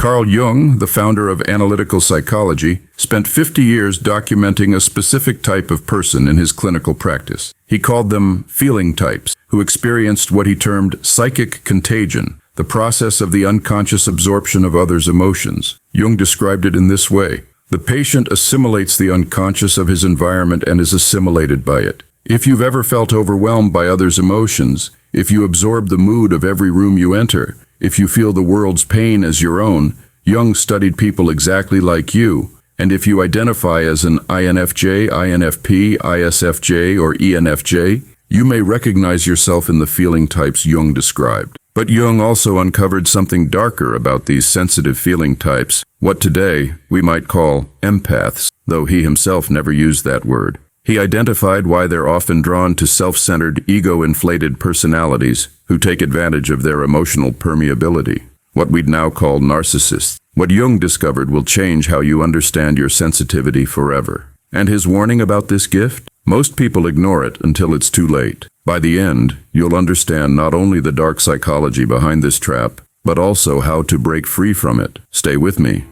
Carl Jung, the founder of analytical psychology, spent 50 years documenting a specific type of person in his clinical practice. He called them feeling types, who experienced what he termed psychic contagion, the process of the unconscious absorption of others' emotions. Jung described it in this way: the patient assimilates the unconscious of his environment and is assimilated by it. If you've ever felt overwhelmed by others' emotions, if you absorb the mood of every room you enter, if you feel the world's pain as your own, Jung studied people exactly like you, and if you identify as an INFJ, INFP, ISFJ, or ENFJ, you may recognize yourself in the feeling types Jung described. But Jung also uncovered something darker about these sensitive feeling types, what today we might call empaths, though he himself never used that word. He identified why they're often drawn to self-centered, ego-inflated personalities who take advantage of their emotional permeability, what we'd now call narcissists. What Jung discovered will change how you understand your sensitivity forever. And his warning about this gift? Most people ignore it until it's too late. By the end, you'll understand not only the dark psychology behind this trap, but also how to break free from it. Stay with me.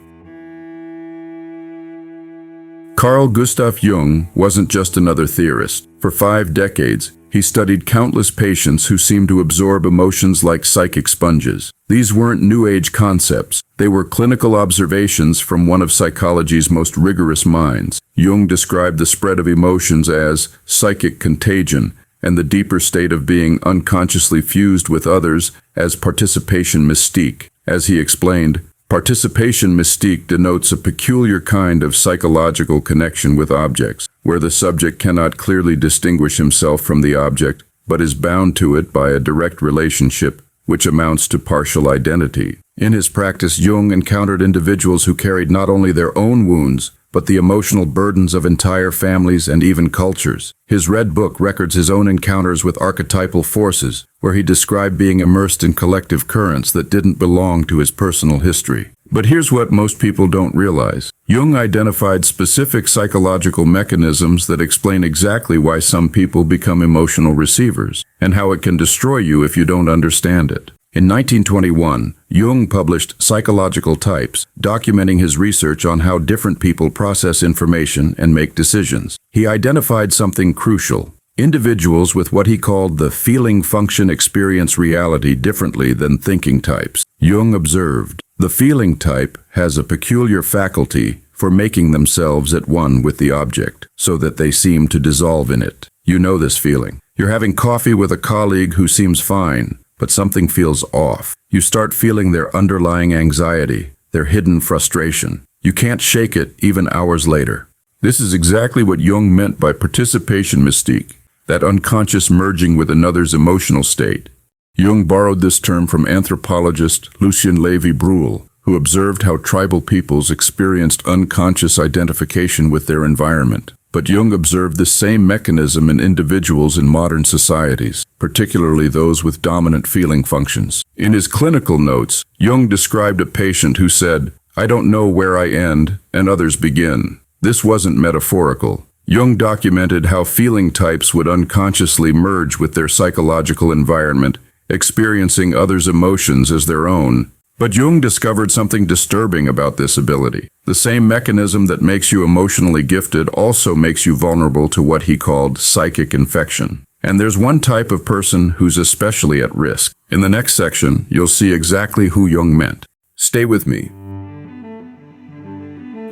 Carl Gustav Jung wasn't just another theorist. For 5 decades, he studied countless patients who seemed to absorb emotions like psychic sponges. These weren't New Age concepts. They were clinical observations from one of psychology's most rigorous minds. Jung described the spread of emotions as psychic contagion, and the deeper state of being unconsciously fused with others as participation mystique. As he explained, participation mystique denotes a peculiar kind of psychological connection with objects, where the subject cannot clearly distinguish himself from the object, but is bound to it by a direct relationship, which amounts to partial identity. In his practice, Jung encountered individuals who carried not only their own wounds, but the emotional burdens of entire families and even cultures. His Red Book records his own encounters with archetypal forces, where he described being immersed in collective currents that didn't belong to his personal history. But here's what most people don't realize. Jung identified specific psychological mechanisms that explain exactly why some people become emotional receivers, and how it can destroy you if you don't understand it. In 1921, Jung published Psychological Types, documenting his research on how different people process information and make decisions. He identified something crucial. Individuals with what he called the feeling function experience reality differently than thinking types. Jung observed, the feeling type has a peculiar faculty for making themselves at one with the object, so that they seem to dissolve in it. You know this feeling. You're having coffee with a colleague who seems fine, but something feels off. You start feeling their underlying anxiety, their hidden frustration. You can't shake it even hours later. This is exactly what Jung meant by participation mystique, that unconscious merging with another's emotional state. Jung borrowed this term from anthropologist Lucien Levy-Bruhl, who observed how tribal peoples experienced unconscious identification with their environment. But Jung observed the same mechanism in individuals in modern societies, particularly those with dominant feeling functions. In his clinical notes, Jung described a patient who said, "I don't know where I end and others begin." This wasn't metaphorical. Jung documented how feeling types would unconsciously merge with their psychological environment, experiencing others' emotions as their own. But Jung discovered something disturbing about this ability. The same mechanism that makes you emotionally gifted also makes you vulnerable to what he called psychic infection. And there's one type of person who's especially at risk. In the next section, you'll see exactly who Jung meant. Stay with me.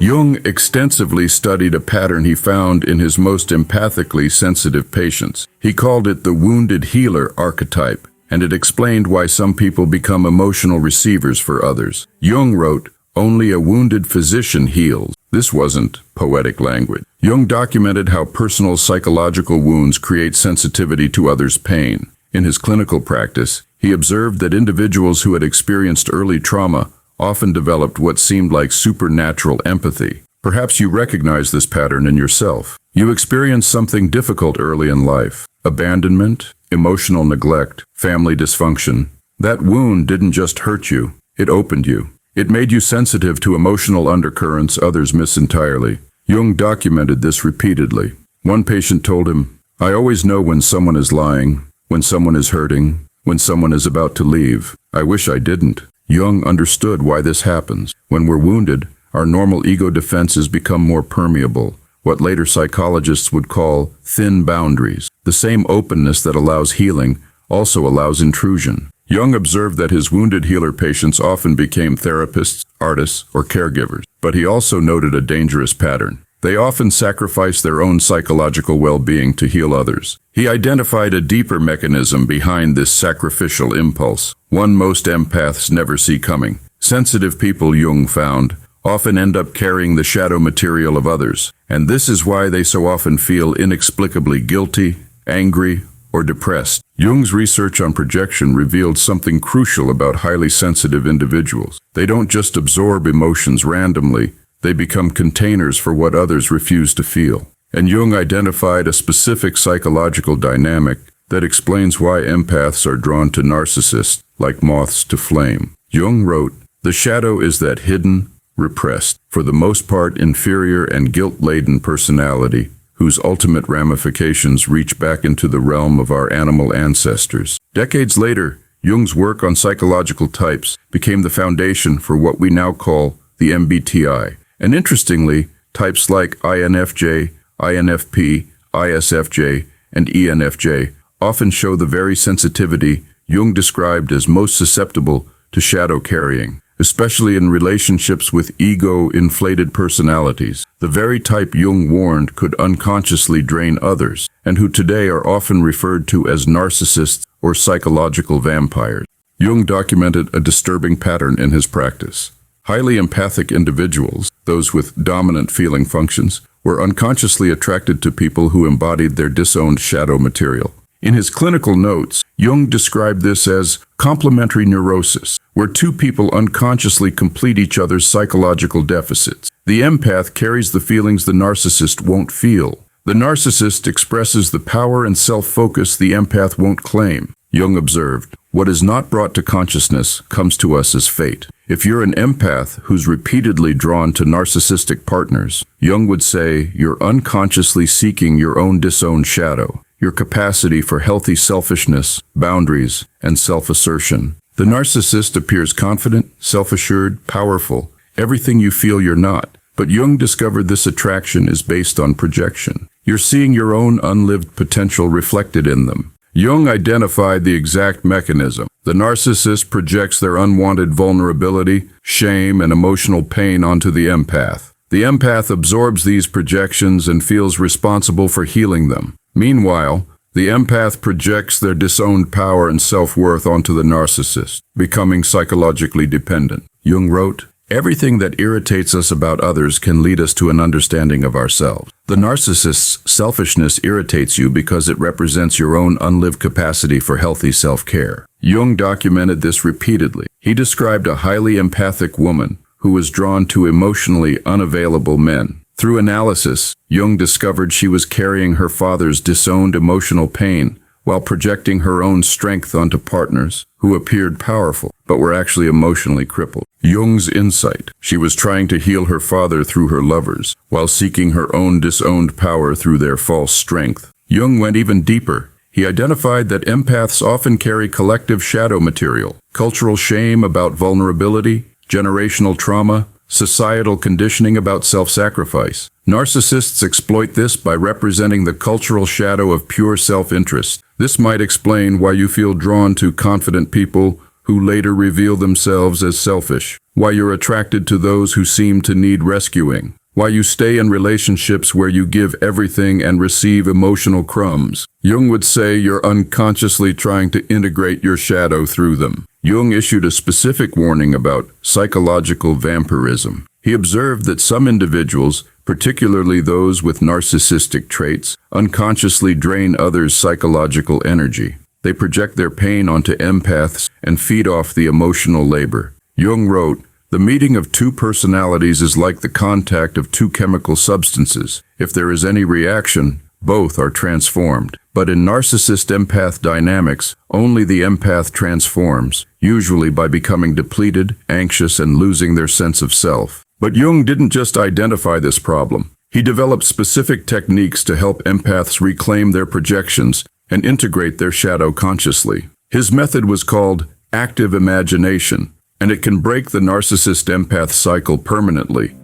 Jung extensively studied a pattern he found in his most empathically sensitive patients. He called it the wounded healer archetype, and it explained why some people become emotional receivers for others. Jung wrote, "Only a wounded physician heals." This wasn't poetic language. Jung documented how personal psychological wounds create sensitivity to others' pain. In his clinical practice, he observed that individuals who had experienced early trauma often developed what seemed like supernatural empathy. Perhaps you recognize this pattern in yourself. You experienced something difficult early in life: abandonment, emotional neglect, family dysfunction. That wound didn't just hurt you, it opened you. It made you sensitive to emotional undercurrents others miss entirely. Jung documented this repeatedly. One patient told him, "I always know when someone is lying, when someone is hurting, when someone is about to leave. I wish I didn't." Jung understood why this happens. When we're wounded, our normal ego defenses become more permeable, what later psychologists would call thin boundaries. The same openness that allows healing also allows intrusion. Jung observed that his wounded healer patients often became therapists, artists, or caregivers. But he also noted a dangerous pattern. They often sacrifice their own psychological well-being to heal others. He identified a deeper mechanism behind this sacrificial impulse, one most empaths never see coming. Sensitive people, Jung found, often end up carrying the shadow material of others, and this is why they so often feel inexplicably guilty, angry, or depressed. Jung's research on projection revealed something crucial about highly sensitive individuals. They don't just absorb emotions randomly, they become containers for what others refuse to feel. And Jung identified a specific psychological dynamic that explains why empaths are drawn to narcissists like moths to flame. Jung wrote, "The shadow is that hidden, repressed, for the most part inferior and guilt-laden personality whose ultimate ramifications reach back into the realm of our animal ancestors." Decades later, Jung's work on psychological types became the foundation for what we now call the MBTI. And interestingly, types like INFJ, INFP, ISFJ, and ENFJ often show the very sensitivity Jung described as most susceptible to shadow carrying, especially in relationships with ego-inflated personalities. The very type Jung warned could unconsciously drain others, and who today are often referred to as narcissists or psychological vampires. Jung documented a disturbing pattern in his practice. Highly empathic individuals, those with dominant feeling functions, were unconsciously attracted to people who embodied their disowned shadow material. In his clinical notes, Jung described this as complementary neurosis, where two people unconsciously complete each other's psychological deficits. The empath carries the feelings the narcissist won't feel. The narcissist expresses the power and self-focus the empath won't claim. Jung observed, "What is not brought to consciousness comes to us as fate." If you're an empath who's repeatedly drawn to narcissistic partners, Jung would say you're unconsciously seeking your own disowned shadow, your capacity for healthy selfishness, boundaries, and self-assertion. The narcissist appears confident, self-assured, powerful, everything you feel you're not. But Jung discovered this attraction is based on projection. You're seeing your own unlived potential reflected in them. Jung identified the exact mechanism. The narcissist projects their unwanted vulnerability, shame, and emotional pain onto the empath. The empath absorbs these projections and feels responsible for healing them. Meanwhile, the empath projects their disowned power and self-worth onto the narcissist, becoming psychologically dependent. Jung wrote, "Everything that irritates us about others can lead us to an understanding of ourselves. The narcissist's selfishness irritates you because it represents your own unlived capacity for healthy self-care." Jung documented this repeatedly. He described a highly empathic woman who was drawn to emotionally unavailable men. Through analysis, Jung discovered she was carrying her father's disowned emotional pain while projecting her own strength onto partners who appeared powerful but were actually emotionally crippled. Jung's insight: she was trying to heal her father through her lovers while seeking her own disowned power through their false strength. Jung went even deeper. He identified that empaths often carry collective shadow material, cultural shame about vulnerability, generational trauma, societal conditioning about self-sacrifice. Narcissists exploit this by representing the cultural shadow of pure self-interest. This might explain why you feel drawn to confident people who later reveal themselves as selfish, why you're attracted to those who seem to need rescuing, why you stay in relationships where you give everything and receive emotional crumbs. Jung would say you're unconsciously trying to integrate your shadow through them. Jung issued a specific warning about psychological vampirism. He observed that some individuals, particularly those with narcissistic traits, unconsciously drain others' psychological energy. They project their pain onto empaths and feed off the emotional labor. Jung wrote, "The meeting of two personalities is like the contact of two chemical substances. If there is any reaction, both are transformed. But in narcissist-empath dynamics, only the empath transforms, usually by becoming depleted, anxious, and losing their sense of self." But Jung didn't just identify this problem. He developed specific techniques to help empaths reclaim their projections and integrate their shadow consciously. His method was called active imagination. and it can break the narcissist-empath cycle permanently.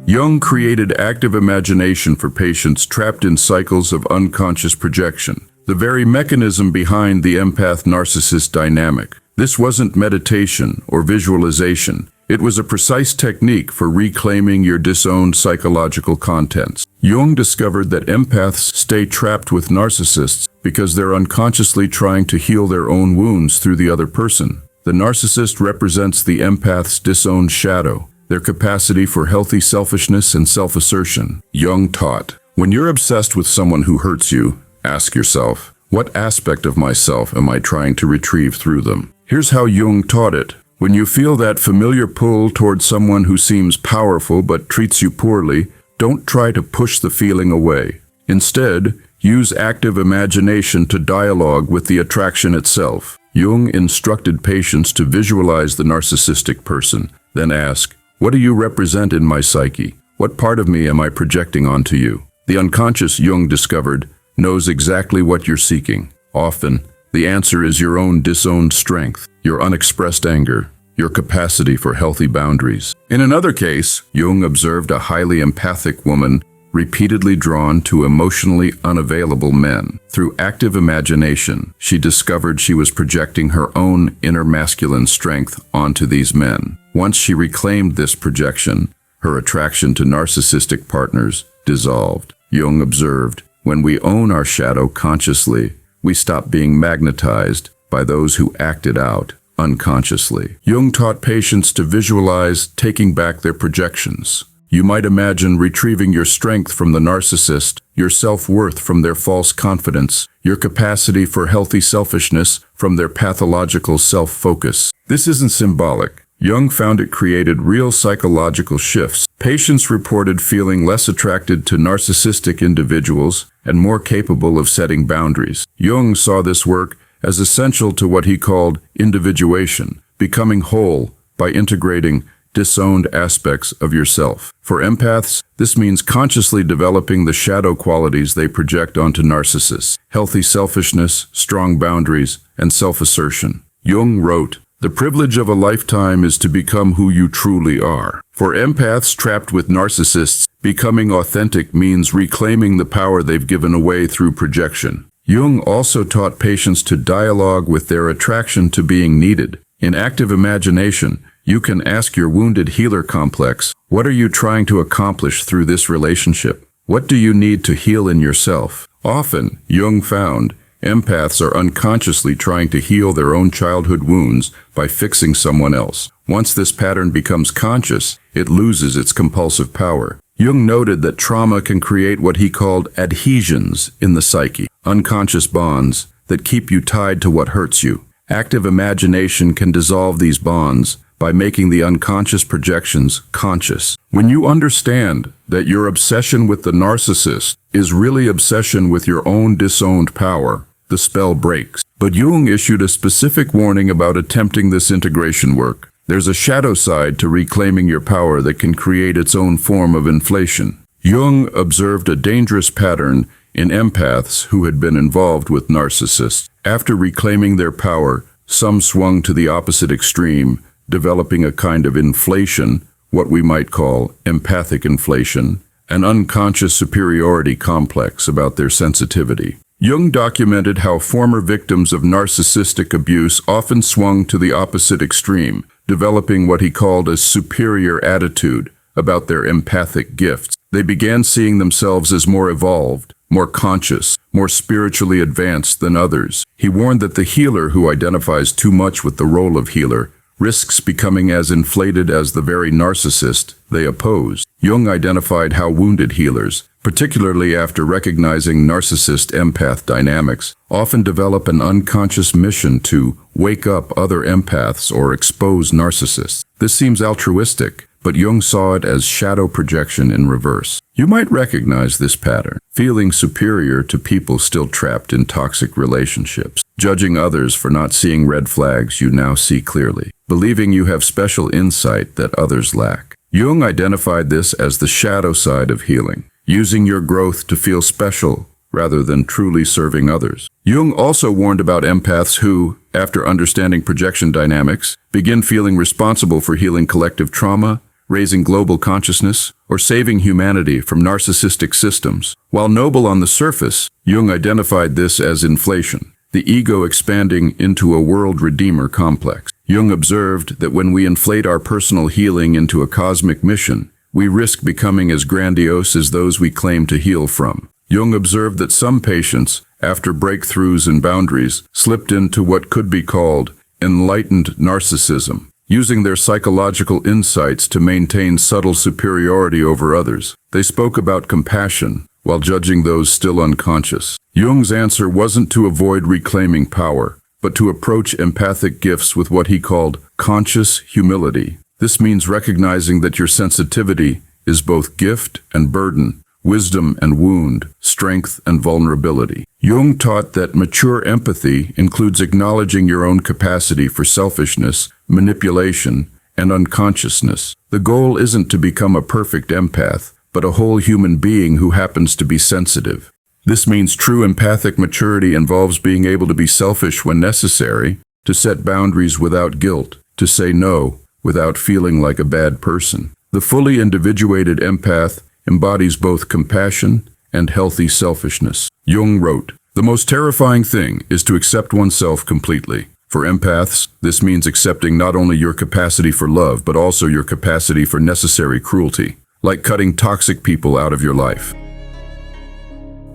Jung created active imagination for patients trapped in cycles of unconscious projection, the very mechanism behind the empath-narcissist dynamic. This wasn't meditation or visualization. It was a precise technique for reclaiming your disowned psychological contents. Jung discovered that empaths stay trapped with narcissists because they're unconsciously trying to heal their own wounds through the other person. The narcissist represents the empath's disowned shadow, their capacity for healthy selfishness and self-assertion. Jung taught, when you're obsessed with someone who hurts you, ask yourself, what aspect of myself am I trying to retrieve through them? Here's how Jung taught it. When you feel that familiar pull towards someone who seems powerful but treats you poorly, don't try to push the feeling away. Instead, use active imagination to dialogue with the attraction itself. Jung instructed patients to visualize the narcissistic person, then ask, what do you represent in my psyche? What part of me am I projecting onto you? The unconscious, Jung discovered, knows exactly what you're seeking. Often, the answer is your own disowned strength, your unexpressed anger, your capacity for healthy boundaries. In another case, Jung observed a highly empathic woman repeatedly drawn to emotionally unavailable men. Through active imagination, she discovered she was projecting her own inner masculine strength onto these men. Once she reclaimed this projection, her attraction to narcissistic partners dissolved. Jung observed, when we own our shadow consciously, we stop being magnetized by those who act it out unconsciously. Jung taught patients to visualize taking back their projections. You might imagine retrieving your strength from the narcissist, your self-worth from their false confidence, your capacity for healthy selfishness from their pathological self-focus. This isn't symbolic. Jung found it created real psychological shifts. Patients reported feeling less attracted to narcissistic individuals and more capable of setting boundaries. Jung saw this work as essential to what he called individuation, becoming whole by integrating disowned aspects of yourself. For empaths, this means consciously developing the shadow qualities they project onto narcissists: healthy selfishness, strong boundaries, and self-assertion. Jung wrote, the privilege of a lifetime is to become who you truly are. For empaths trapped with narcissists, becoming authentic means reclaiming the power they've given away through projection. Jung also taught patients to dialogue with their attraction to being needed. In active imagination, you can ask your wounded healer complex, what are you trying to accomplish through this relationship? What do you need to heal in yourself? Often, Jung found, empaths are unconsciously trying to heal their own childhood wounds by fixing someone else. Once this pattern becomes conscious, it loses its compulsive power. Jung noted that trauma can create what he called adhesions in the psyche, unconscious bonds that keep you tied to what hurts you. Active imagination can dissolve these bonds by making the unconscious projections conscious. When you understand that your obsession with the narcissist is really obsession with your own disowned power, the spell breaks. But Jung issued a specific warning about attempting this integration work. There's a shadow side to reclaiming your power that can create its own form of inflation. Jung observed a dangerous pattern in empaths who had been involved with narcissists. After reclaiming their power, some swung to the opposite extreme, developing a kind of inflation, what we might call empathic inflation, an unconscious superiority complex about their sensitivity. Jung documented how former victims of narcissistic abuse often swung to the opposite extreme, developing what he called a superior attitude about their empathic gifts. They began seeing themselves as more evolved, more conscious, more spiritually advanced than others. He warned that the healer who identifies too much with the role of healer risks becoming as inflated as the very narcissist they oppose. Jung identified how wounded healers, particularly after recognizing narcissist-empath dynamics, often develop an unconscious mission to wake up other empaths or expose narcissists. This seems altruistic, but Jung saw it as shadow projection in reverse. You might recognize this pattern, feeling superior to people still trapped in toxic relationships, judging others for not seeing red flags you now see clearly, believing you have special insight that others lack. Jung identified this as the shadow side of healing, using your growth to feel special rather than truly serving others. Jung also warned about empaths who, after understanding projection dynamics, begin feeling responsible for healing collective trauma, raising global consciousness, or saving humanity from narcissistic systems. While noble on the surface, Jung identified this as inflation, the ego expanding into a world redeemer complex. Jung observed that when we inflate our personal healing into a cosmic mission, we risk becoming as grandiose as those we claim to heal from. Jung observed that some patients, after breakthroughs and boundaries, slipped into what could be called enlightened narcissism, using their psychological insights to maintain subtle superiority over others. They spoke about compassion while judging those still unconscious. Jung's answer wasn't to avoid reclaiming power, but to approach empathic gifts with what he called conscious humility. This means recognizing that your sensitivity is both gift and burden, wisdom and wound, strength and vulnerability. Jung taught that mature empathy includes acknowledging your own capacity for selfishness, manipulation, and unconsciousness. The goal isn't to become a perfect empath, but a whole human being who happens to be sensitive. This means true empathic maturity involves being able to be selfish when necessary, to set boundaries without guilt, to say no without feeling like a bad person. The fully individuated empath embodies both compassion and healthy selfishness. Jung wrote, "The most terrifying thing is to accept oneself completely. For empaths, this means accepting not only your capacity for love, but also your capacity for necessary cruelty, like cutting toxic people out of your life."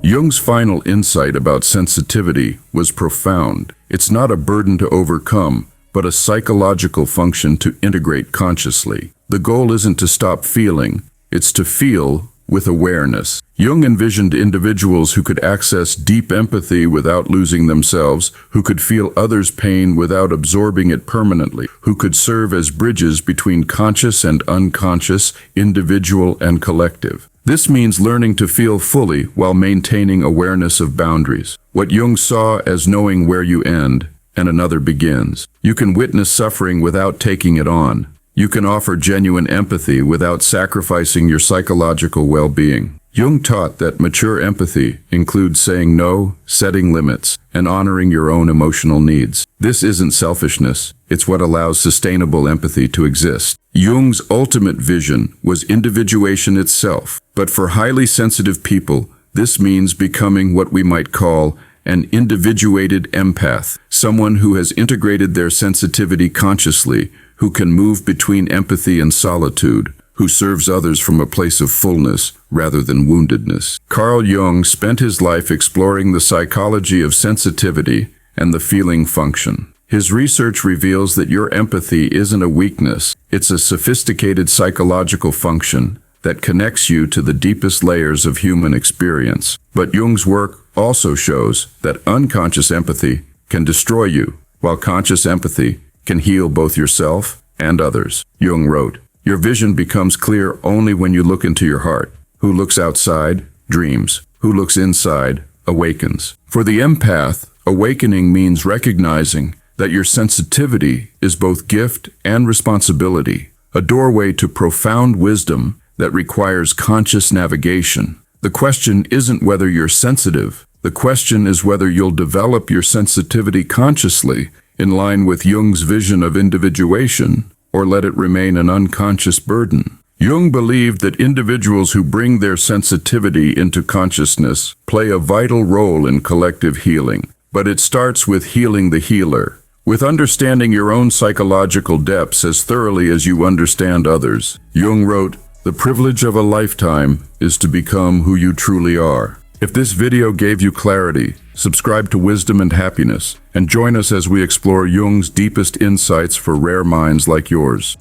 Jung's final insight about sensitivity was profound. It's not a burden to overcome, but a psychological function to integrate consciously. The goal isn't to stop feeling, it's to feel with awareness. Jung envisioned individuals who could access deep empathy without losing themselves, who could feel others' pain without absorbing it permanently, who could serve as bridges between conscious and unconscious, individual and collective. This means learning to feel fully while maintaining awareness of boundaries. What Jung saw as knowing where you end and another begins. You can witness suffering without taking it on. You can offer genuine empathy without sacrificing your psychological well-being. Jung taught that mature empathy includes saying no, setting limits, and honoring your own emotional needs. This isn't selfishness, it's what allows sustainable empathy to exist. Jung's ultimate vision was individuation itself, but for highly sensitive people, this means becoming what we might call an individuated empath, someone who has integrated their sensitivity consciously, who can move between empathy and solitude, who serves others from a place of fullness rather than woundedness. Carl Jung spent his life exploring the psychology of sensitivity and the feeling function. His research reveals that your empathy isn't a weakness, it's a sophisticated psychological function that connects you to the deepest layers of human experience. But Jung's work also shows that unconscious empathy can destroy you, while conscious empathy can heal both yourself and others. Jung wrote, "Your vision becomes clear only when you look into your heart. Who looks outside, dreams. Who looks inside, awakens." For the empath, awakening means recognizing that your sensitivity is both gift and responsibility, a doorway to profound wisdom that requires conscious navigation. The question isn't whether you're sensitive. The question is whether you'll develop your sensitivity consciously in line with Jung's vision of individuation, or let it remain an unconscious burden. Jung believed that individuals who bring their sensitivity into consciousness play a vital role in collective healing. But it starts with healing the healer, with understanding your own psychological depths as thoroughly as you understand others. Jung wrote, "The privilege of a lifetime is to become who you truly are." If this video gave you clarity, subscribe to Wisdom and Happiness, and join us as we explore Jung's deepest insights for rare minds like yours.